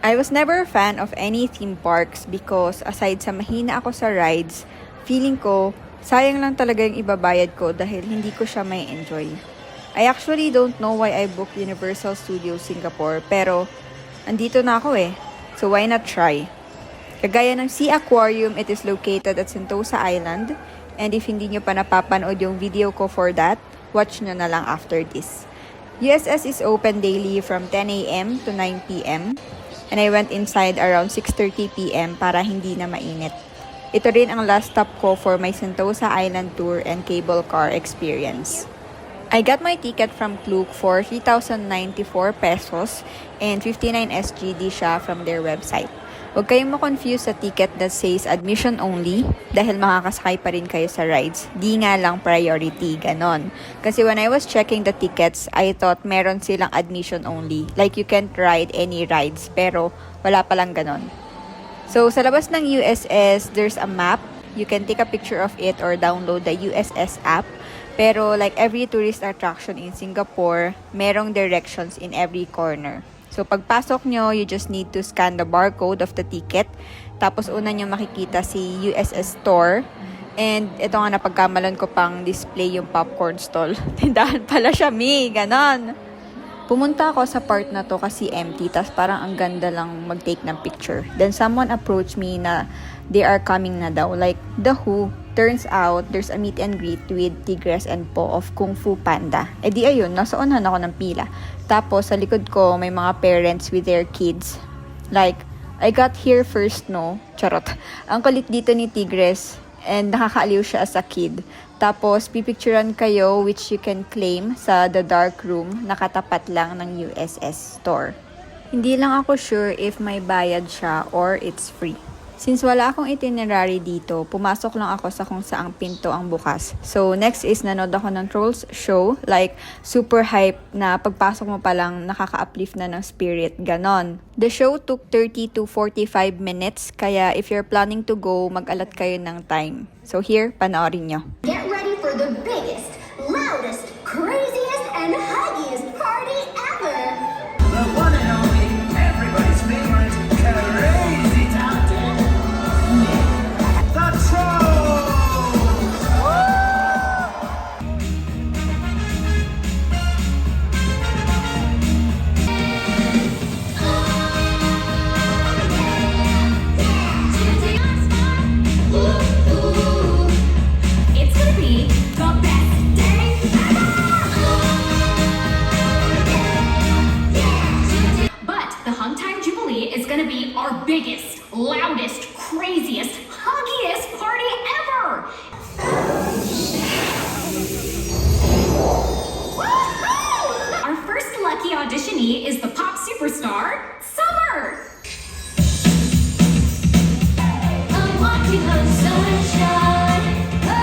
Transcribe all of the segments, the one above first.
I was never a fan of any theme parks because aside sa mahina ako sa rides, feeling ko sayang lang talaga yung ibabayad ko dahil hindi ko siya may enjoy. I actually don't know why I booked Universal Studios Singapore pero andito na ako eh. So why not try? Kagaya ng Sea Aquarium, it is located at Sentosa Island. And if hindi nyo pa napapanood yung video ko for that, watch nyo na lang after this. USS is open daily from 10 a.m. to 9 p.m. And I went inside around 6:30 p.m. para hindi na mainit. Ito rin ang last stop ko for my Sentosa Island tour and cable car experience. I got my ticket from Klook for 3,094 pesos and 59 SGD siya from their website. Huwag kayong ma-confuse sa ticket that says admission only dahil makakasakay pa rin kayo sa rides. Di nga lang priority, ganon. Kasi when I was checking the tickets, I thought meron silang admission only. Like you can't ride any rides, pero wala palang ganon. So sa labas ng USS, there's a map. You can take a picture of it or download the USS app. Pero like every tourist attraction in Singapore, merong directions in every corner. So, pagpasok nyo, you just need to scan the barcode of the ticket. Tapos, una nyo makikita si USS Store. And, ito nga napagkamalan ko pang display yung popcorn stall. Tindahan pala siya, mi. Ganon. Pumunta ako sa part na to kasi empty. Tapos, parang ang ganda lang mag-take ng picture. Then, someone approached me na they are coming na daw. Like, The Who. Turns out, there's a meet and greet with Tigres and Po of Kung Fu Panda. E di ayun, nasa unahan ako ng pila. Tapos, sa likod ko, may mga parents with their kids. Like, I got here first, no? Charot. Ang kulit dito ni Tigres and nakakaaliw siya as a kid. Tapos, pipicturean kayo which you can claim sa The Dark Room na katapat lang ng USS Store. Hindi lang ako sure if may bayad siya or it's free. Since wala akong itinerary dito, pumasok lang ako sa kung saang pinto ang bukas. So, next is nanood ako ng Trolls show. Like, super hype na pagpasok mo pa lang nakaka-uplift na ng spirit. Ganon. The show took 30 to 45 minutes. Kaya if you're planning to go, mag-alat kayo ng time. So here, panoorin nyo. Get ready for the biggest, loudest, craziest, and huggiest party ever! The one and only, everybody's favorite, Crazy Town. The Trolls! It's gonna be the best day ever! But the Hug Time Jubilee is gonna be our biggest, loudest, craziest, huggiest party ever! Woohoo! Our first lucky auditionee is the pop superstar, Summer! I'm walking on sunshine. Oh,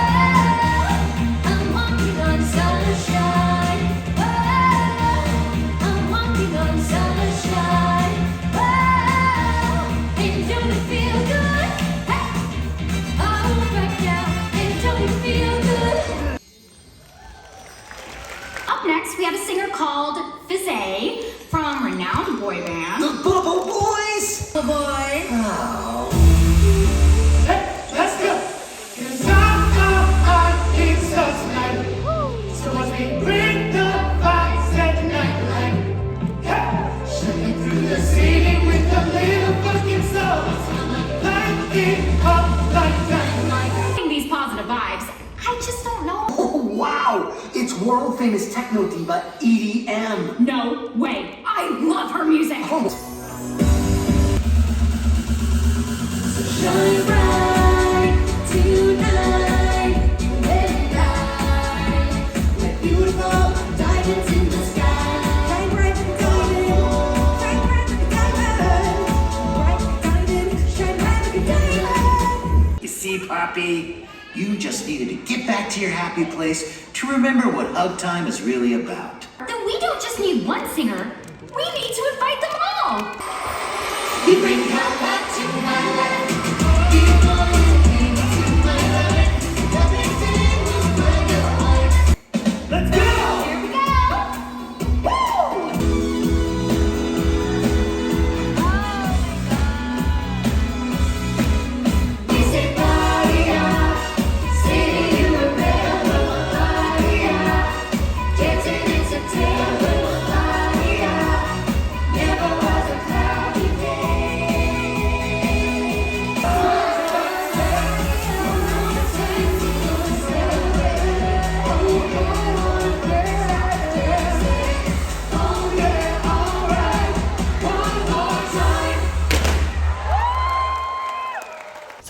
I'm walking on sunshine. Oh, I'm walking on sunshine. Oh, and don't it feel good? Hey, oh, right now, and don't it feel good? Up next, we have a singer called Fizzy from renowned boy band. The Bubble Boys! The boy. Oh. Let's go! Cause our keeps us light. So as we bring the vibes at night, shining through the ceiling with the little fucking souls, lighting up like dynamite. These positive vibes. I just don't know. Oh, wow! It's world famous techno diva EDM. No way. I love her music. Shine bright tonight. Let it light. We're beautiful diamonds in the sky. Shine bright like a diamond. Shine bright like a diamond. Bright like a diamond. Shine bright like a diamond. You see, Poppy, you just needed to get back to your happy place to remember what Hug Time is really about. Then we don't just need one singer. We need to invite them all. You bring her back to my life. You bring into my life. Everything was by your heart. Let's go! Here we go. Woo!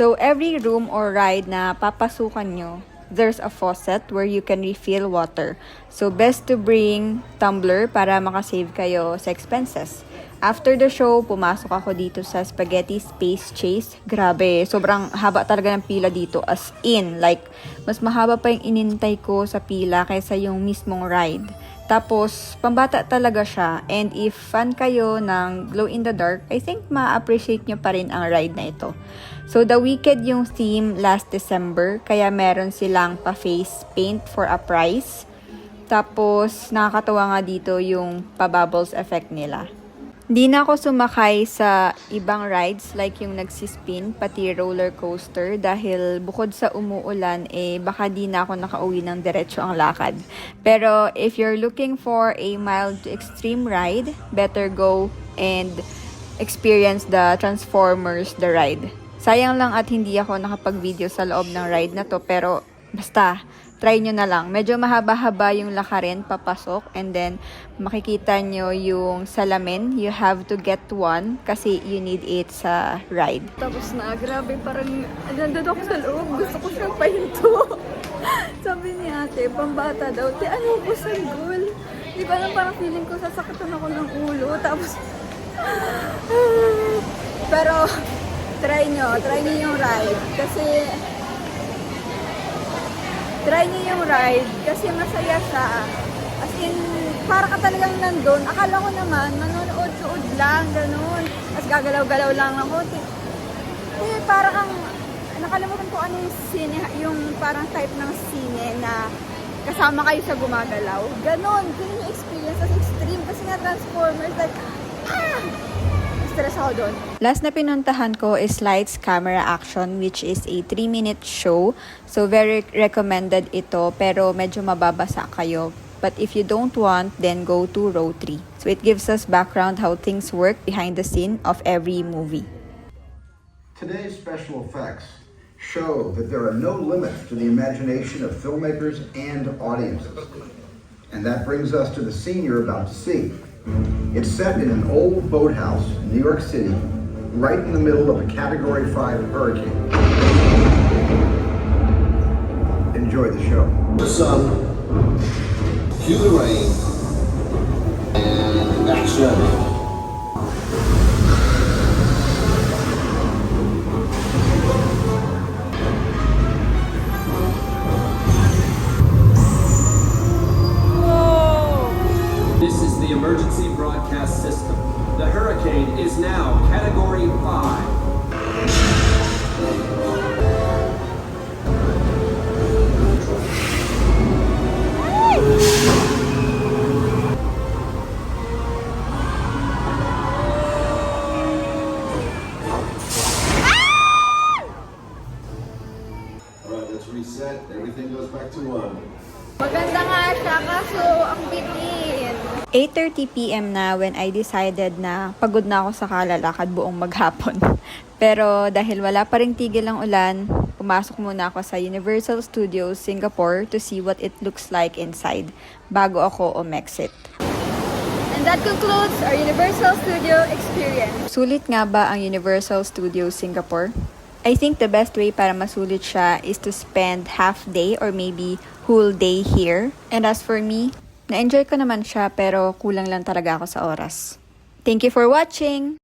So, every room or ride na papasukan nyo, there's a faucet where you can refill water. So, best to bring tumbler para makasave kayo sa expenses. After the show, pumasok ako dito sa Spaghetti Space Chase. Grabe, sobrang haba talaga ng pila dito. As in, like, mas mahaba pa yung inintay ko sa pila kaysa yung mismong ride. Tapos, pambata talaga siya. And if fan kayo ng Glow in the Dark, I think ma-appreciate nyo pa rin ang ride na ito. So, The Wicked yung theme last December. Kaya meron silang pa-face paint for a price. Tapos, nakakatawa nga dito yung pa-bubbles effect nila. Di na ako sumakay sa ibang rides like yung nagsispin, pati roller coaster dahil bukod sa umuulan, baka di na ako nakauwi ng diretso ang lakad. Pero if you're looking for a mild to extreme ride, better go and experience the Transformers the ride. Sayang lang at hindi ako nakapag-video sa loob ng ride na to, pero basta, try nyo na lang. Medyo mahaba-haba yung lakarin papasok and then makikita nyo yung salamin. You have to get one kasi you need it sa ride. Tapos na, grabe, parang nandun ako sa loob. Gusto ko siyang pahinto. Sabi ni ate, pambata daw. Ano ko sanggol? Di ba lang parang feeling ko sasakatan ako ng ulo. Tapos, pero, try nyo yung ride. Try niyo yung ride kasi masaya siya. As in, para ka talagang nandun. Akala ko naman, manonood-nood lang, ganun. As gagalaw-galaw lang ako. Para kang, nakalimutan ko ano yung scene, yung parang type ng scene na kasama kayo sa gumagalaw. Ganun, ganun yung experience as extreme. Kasi nga Transformers, like, stress ako doon. Last na pinuntahan ko is Lights, Camera, Action, which is a 3-minute show. So, very recommended ito, pero medyo mababasa kayo. But if you don't want, then go to row 3. So, it gives us background how things work behind the scene of every movie. Today's special effects show that there are no limits to the imagination of filmmakers and audiences. And that brings us to the scene you're about to see. It's set in an old boathouse in New York City, right in the middle of a Category 5 hurricane. Enjoy the show. The sun, cue the rain, and action. This is the emergency broadcast system. The hurricane is now Category 5. All right, let's reset. Everything goes back to 1. Maganda nga siya, kaso ang bitin. 8:30 p.m. na when I decided na pagod na ako sa kalalakad buong maghapon. Pero dahil wala pa ring tigil ang ulan, pumasok muna ako sa Universal Studios Singapore to see what it looks like inside bago ako umexit. And that concludes our Universal Studio experience. Sulit nga ba ang Universal Studios Singapore? I think the best way para masulit siya is to spend half day or maybe whole day here. And as for me, na-enjoy ko naman siya pero kulang lang talaga ako sa oras. Thank you for watching!